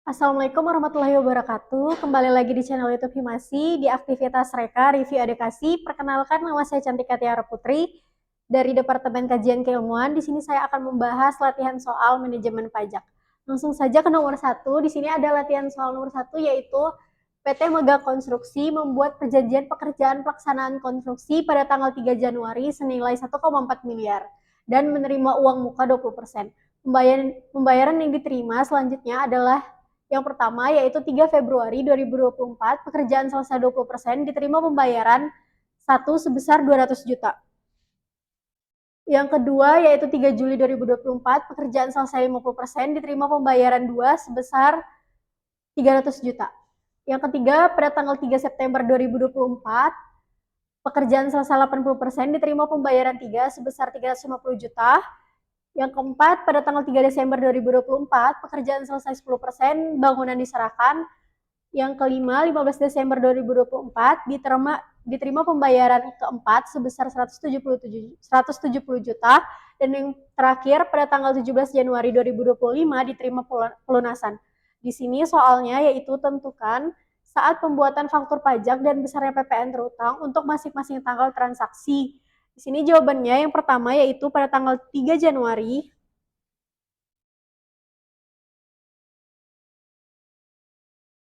Assalamualaikum warahmatullahi wabarakatuh. Kembali lagi di channel YouTube Himasi di aktivitas Reka Review Edukasi. Perkenalkan, nama saya Cantika Tiara Putri dari Departemen Kajian Keilmuan. Di sini saya akan membahas latihan soal manajemen pajak. Langsung saja ke nomor 1. Di sini ada latihan soal nomor 1, yaitu PT Mega Konstruksi membuat perjanjian pekerjaan pelaksanaan konstruksi pada tanggal 3 Januari senilai 1,4 miliar dan menerima uang muka 20%. Pembayaran yang diterima selanjutnya adalah yang pertama, yaitu 3 Februari 2024, pekerjaan selesai 20%, diterima pembayaran 1 sebesar 200 juta. Yang kedua, yaitu 3 Juli 2024, pekerjaan selesai 50%, diterima pembayaran 2 sebesar 300 juta. Yang ketiga, pada tanggal 3 September 2024, pekerjaan selesai 80%, diterima pembayaran 3 sebesar 350 juta. Yang keempat, pada tanggal 3 Desember 2024, pekerjaan selesai 10%, bangunan diserahkan. Yang kelima, 15 Desember 2024, diterima pembayaran keempat sebesar 170 juta. Dan yang terakhir, pada tanggal 17 Januari 2025, diterima pelunasan. Di sini soalnya yaitu tentukan saat pembuatan faktur pajak dan besarnya PPN terutang untuk masing-masing tanggal transaksi. Di sini jawabannya yang pertama yaitu pada tanggal 3 Januari.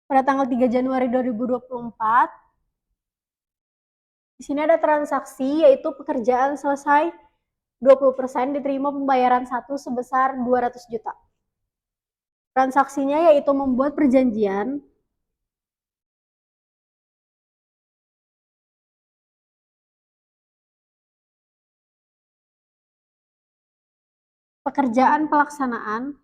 Pada tanggal 3 Januari 2024, di sini ada transaksi yaitu pekerjaan selesai 20%, diterima pembayaran 1 sebesar 200 juta. Transaksinya yaitu membuat perjanjian pekerjaan pelaksanaan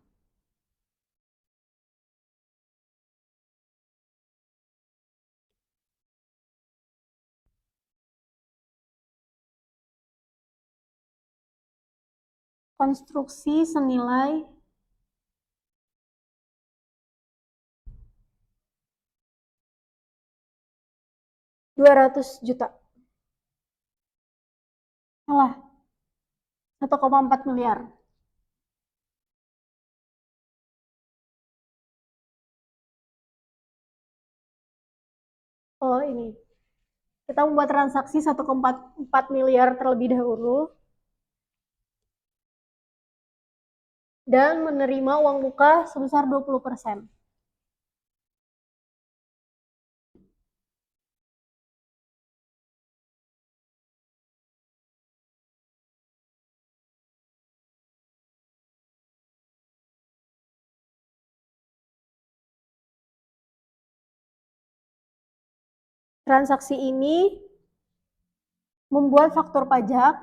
konstruksi senilai Rp200 juta. Salah, 1,4 miliar. Oh, ini. Kita membuat transaksi 1,4 miliar terlebih dahulu dan menerima uang muka sebesar 20%. Transaksi ini membuat faktur pajak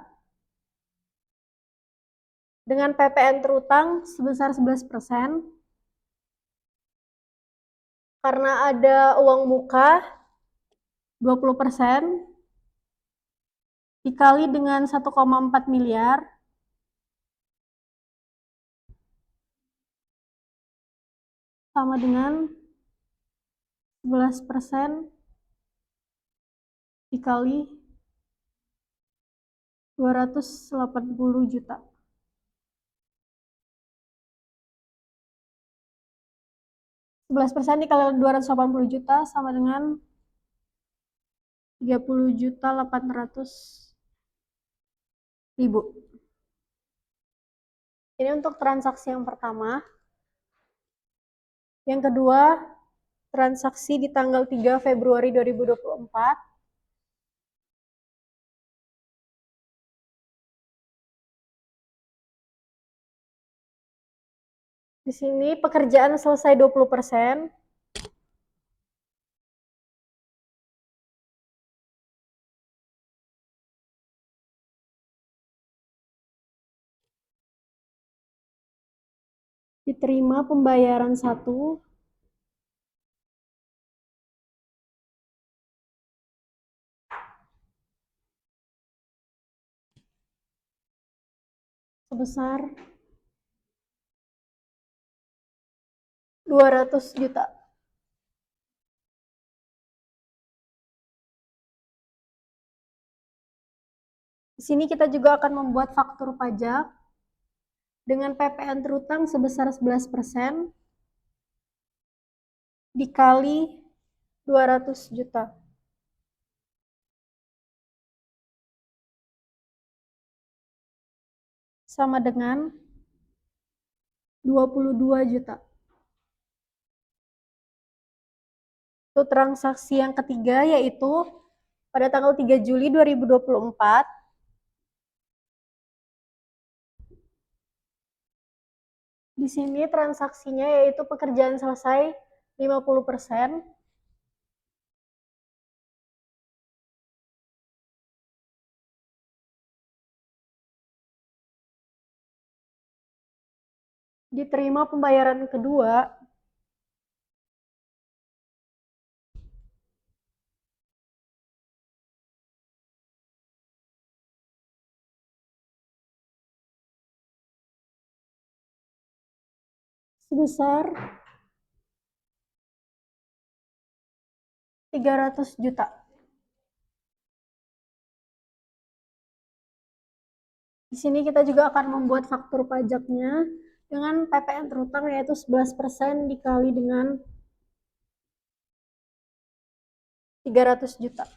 dengan PPN terutang sebesar 11%, karena ada uang muka 20% dikali dengan 1,4 miliar sama dengan 11% dikali 280 juta. %, dikali 280 juta sama dengan 30.800.000. Ini untuk transaksi yang pertama. Yang kedua, transaksi di tanggal 3 Februari 2024. Di sini pekerjaan selesai 20%. Diterima pembayaran 1 sebesar 200 juta. Di sini kita juga akan membuat faktur pajak dengan PPN terutang sebesar 11%, dikali 200 juta. Sama dengan 22 juta. Untuk transaksi yang ketiga yaitu pada tanggal 3 Juli 2024. Di sini transaksinya yaitu pekerjaan selesai 50%. Diterima pembayaran kedua sebesar 300 juta. Di sini kita juga akan membuat faktur pajaknya dengan PPN terutang yaitu 11% dikali dengan 300 juta.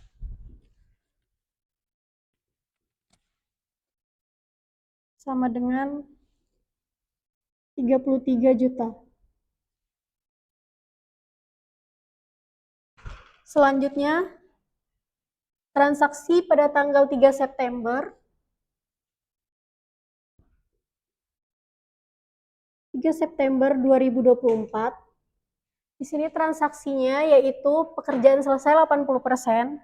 Sama dengan 33 juta. Selanjutnya, transaksi pada tanggal 3 September 2024. Di sini transaksinya yaitu pekerjaan selesai 80%.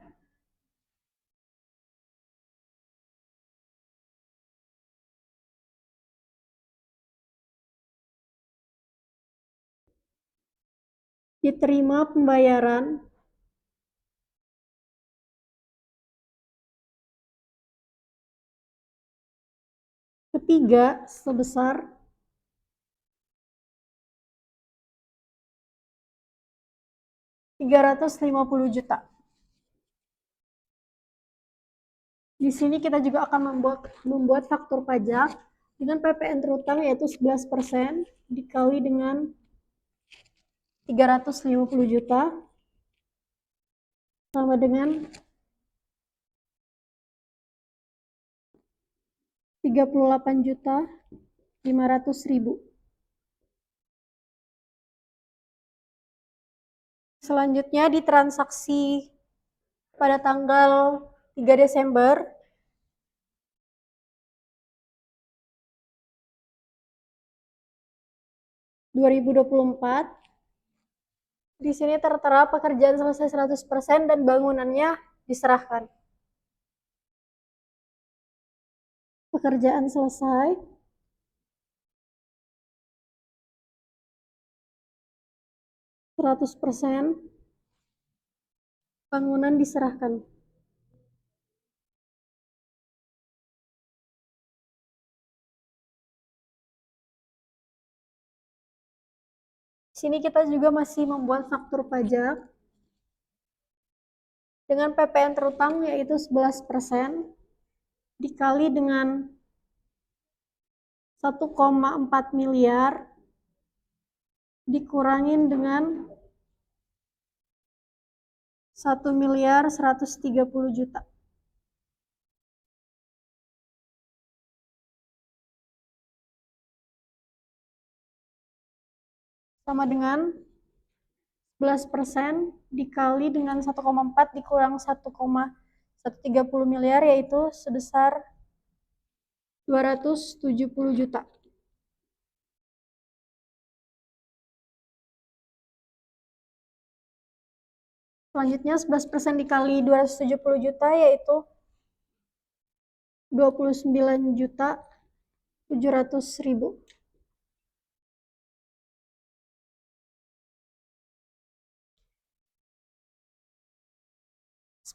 Diterima pembayaran ketiga sebesar 350 juta. Di sini kita juga akan membuat faktur pajak dengan PPN terutang yaitu 11% dikali dengan 350 juta sama dengan 38.500.000. Selanjutnya di transaksi pada tanggal 3 Desember 2024. Di sini tertera pekerjaan selesai 100% dan bangunannya diserahkan. Pekerjaan selesai 100%, bangunan diserahkan. Di sini kita juga masih membuat faktur pajak dengan PPN terutang yaitu 11% dikali dengan 1,4 miliar dikurangin dengan 1.130 juta. Sama dengan 11% dikali dengan 1,4 dikurang 1,130 miliar yaitu sebesar 270 juta. Selanjutnya 11% dikali 270 juta yaitu 29.700.000.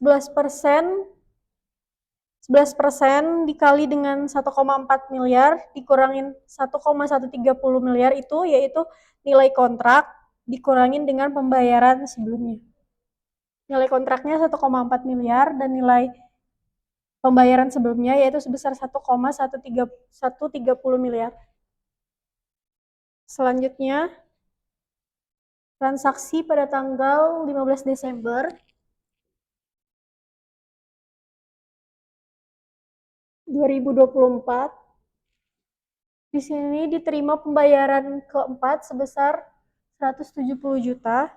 11% dikali dengan 1,4 miliar dikurangin 1,130 miliar itu yaitu nilai kontrak dikurangin dengan pembayaran sebelumnya. Nilai kontraknya 1,4 miliar dan nilai pembayaran sebelumnya yaitu sebesar 1,130 miliar. Selanjutnya transaksi pada tanggal 15 Desember 2024. Di sini diterima pembayaran keempat sebesar 170 juta.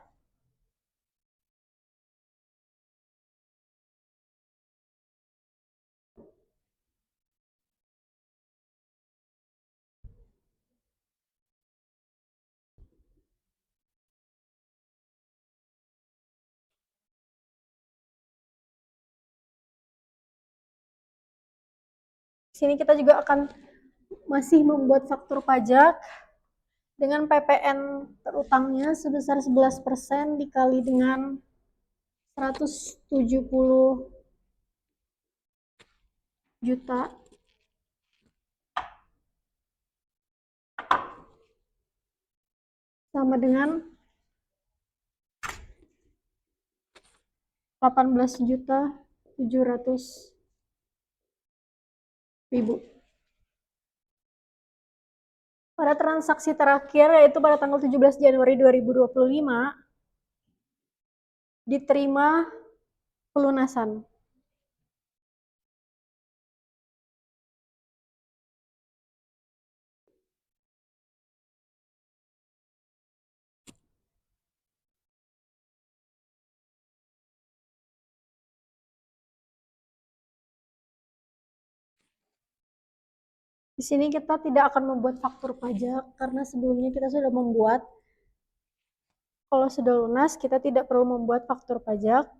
Di sini kita juga akan masih membuat faktur pajak dengan PPN terutangnya sebesar 11% dikali dengan 170 juta sama dengan 18.700.000. Pada transaksi terakhir yaitu pada tanggal 17 Januari 2025 diterima pelunasan. Di sini kita tidak akan membuat faktur pajak karena sebelumnya kita sudah membuat. Kalau sudah lunas, kita tidak perlu membuat faktur pajak.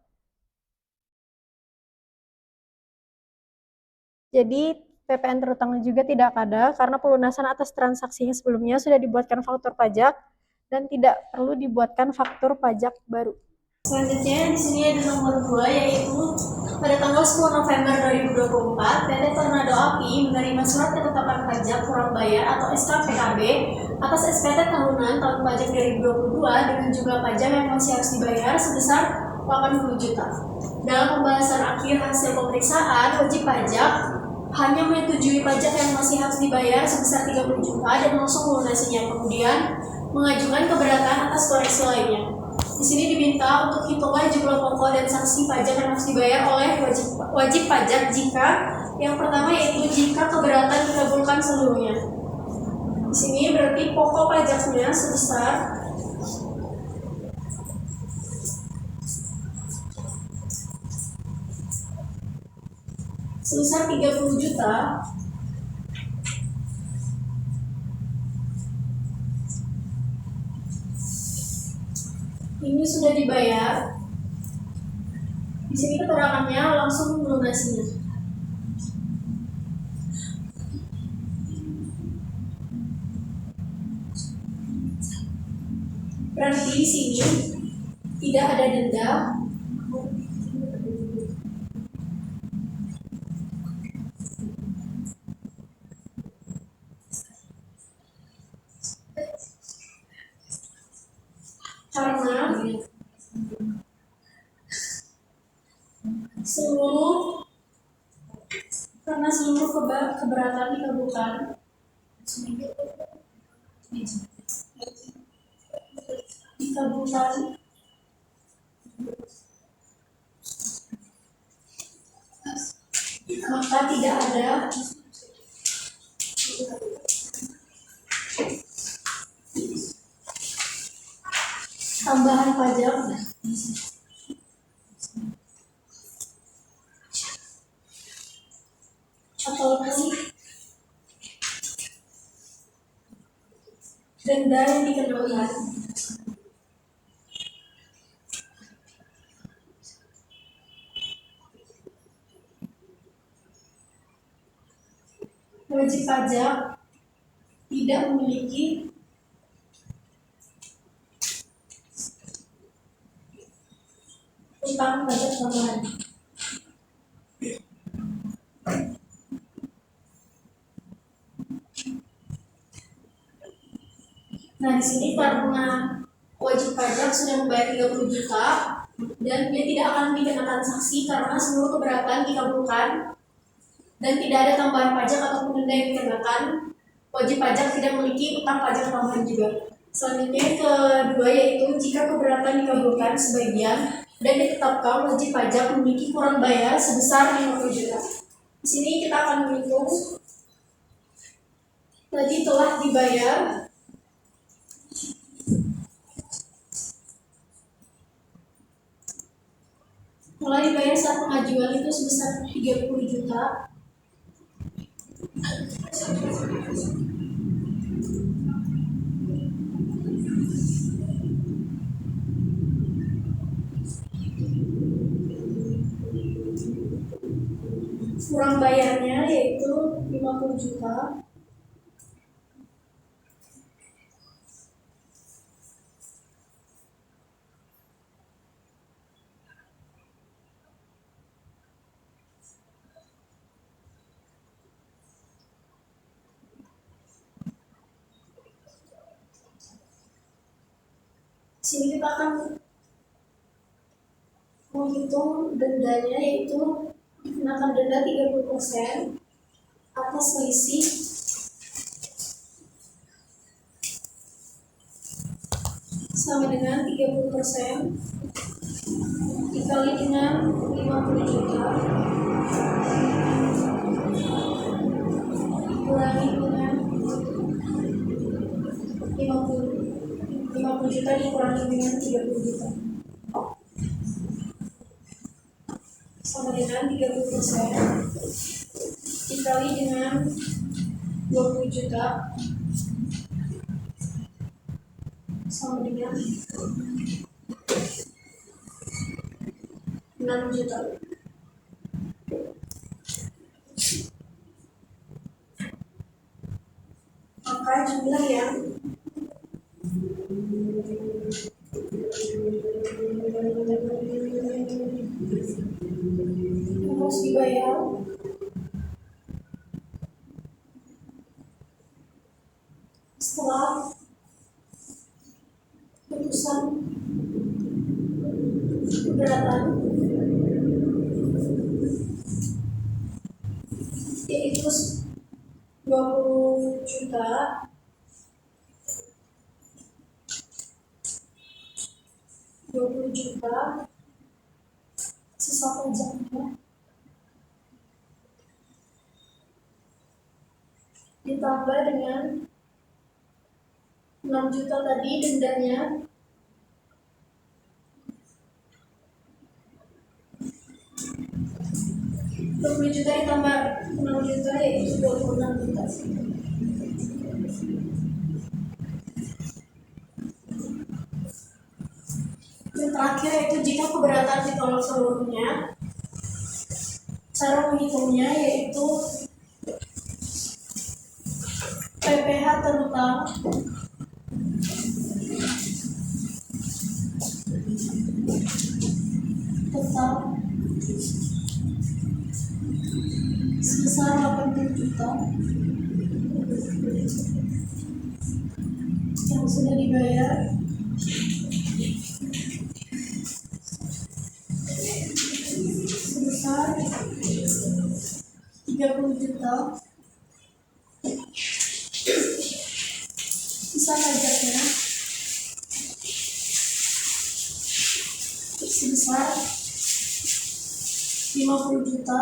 Jadi PPN terutangnya juga tidak ada karena pelunasan atas transaksinya sebelumnya sudah dibuatkan faktur pajak dan tidak perlu dibuatkan faktur pajak baru. Selanjutnya di sini ada nomor 2 yaitu pada tanggal 10 November 2024 PT Tornado Api menerima surat ketetapan pajak kurang bayar atau SKPKB atas SPT tahunan tahun pajak 2022 dengan jumlah pajak yang masih harus dibayar sebesar 80 juta. Dalam pembahasan akhir hasil pemeriksaan, wajib pajak hanya menyetujui pajak yang masih harus dibayar sebesar 30 juta dan langsung melunasinya, kemudian mengajukan keberatan atas koreksi lainnya. Di sini diminta untuk hitungan jumlah pokok dan sanksi pajak yang harus dibayar oleh wajib pajak jika yang pertama yaitu jika keberatan dikabulkan seluruhnya. Di sini berarti pokok pajaknya sebesar sebesar 30 juta. Ini sudah dibayar. Di sini keterangannya langsung melunasinya. Berarti di sini tidak ada denda. Karena seluruh keberatan dikabulkan. Maka tidak ada tambahan pajak ataupun denda yang dikenakan. Wajib pajak tidak memiliki utang pajak tambahan. Nah, di sini karena wajib pajak sudah membayar 30 juta dan dia tidak akan dikenakan sanksi karena seluruh keberatan dikabulkan dan tidak ada tambahan pajak ataupun denda yang dikenakan. Wajib pajak tidak memiliki utang pajak tambahan juga. Selanjutnya yang kedua yaitu jika keberatan dikabulkan sebagian dan ditetapkan wajib pajak memiliki kurang bayar sebesar 50 juta. Di sini kita akan menghitung tadi telah dibayar saat pengajuan itu sebesar 30 juta. Kurang bayarnya yaitu 50 juta. Di sini kita akan menghitung dendanya yaitu dikenakan denda 30% atas selisih sama dengan 30% dikali dengan 50 juta dikurangi dengan 50 juta dikurangi dengan 30 juta sama dengan 30% dikali dengan 20 juta sama dengan 6 juta. Maka jumlah yang harus dibayar setelah putusan keberatan yaitu 20 juta sisa pajaknya ditambah dengan 6 juta tadi dendanya $20 juta ditambah 6 juta yaitu 26 juta. Yang terakhir yaitu jika keberatan ditolak seluruhnya, cara menghitungnya yaitu PPh terutang tetap sebesar 80 juta yang sudah dibayar sebesar 30 juta sisa pajaknya sebesar 50 juta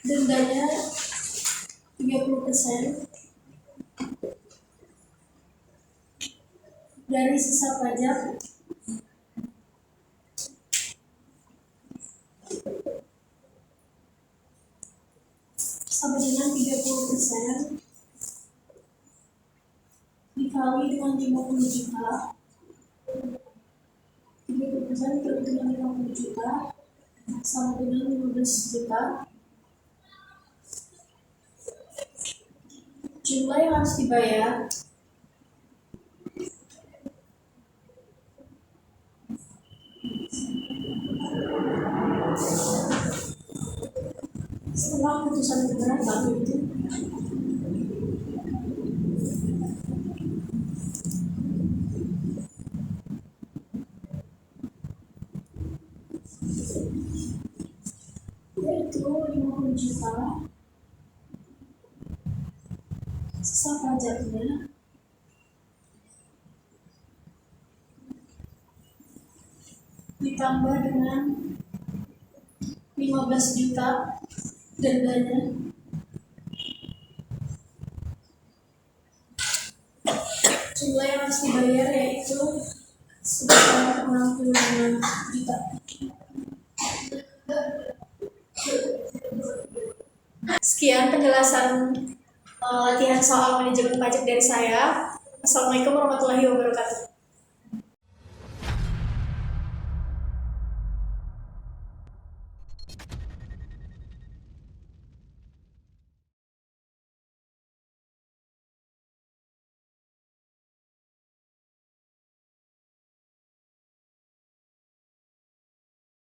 dendanya 30% dari sisa pajak sama dengan 30% dikali dengan 50 juta 30% dikali dengan 50 juta sama dengan 15 juta. Jumlah yang harus dibayar setelah putusan keberatan itu yaitu 50 juta masa pajaknya ditambah dengan 15 juta dendanya. Jumlah yang harus dibayar yaitu sebesar 65 juta. Sekian penjelasan latihan soal manajemen pajak dari saya. Assalamualaikum warahmatullahi wabarakatuh.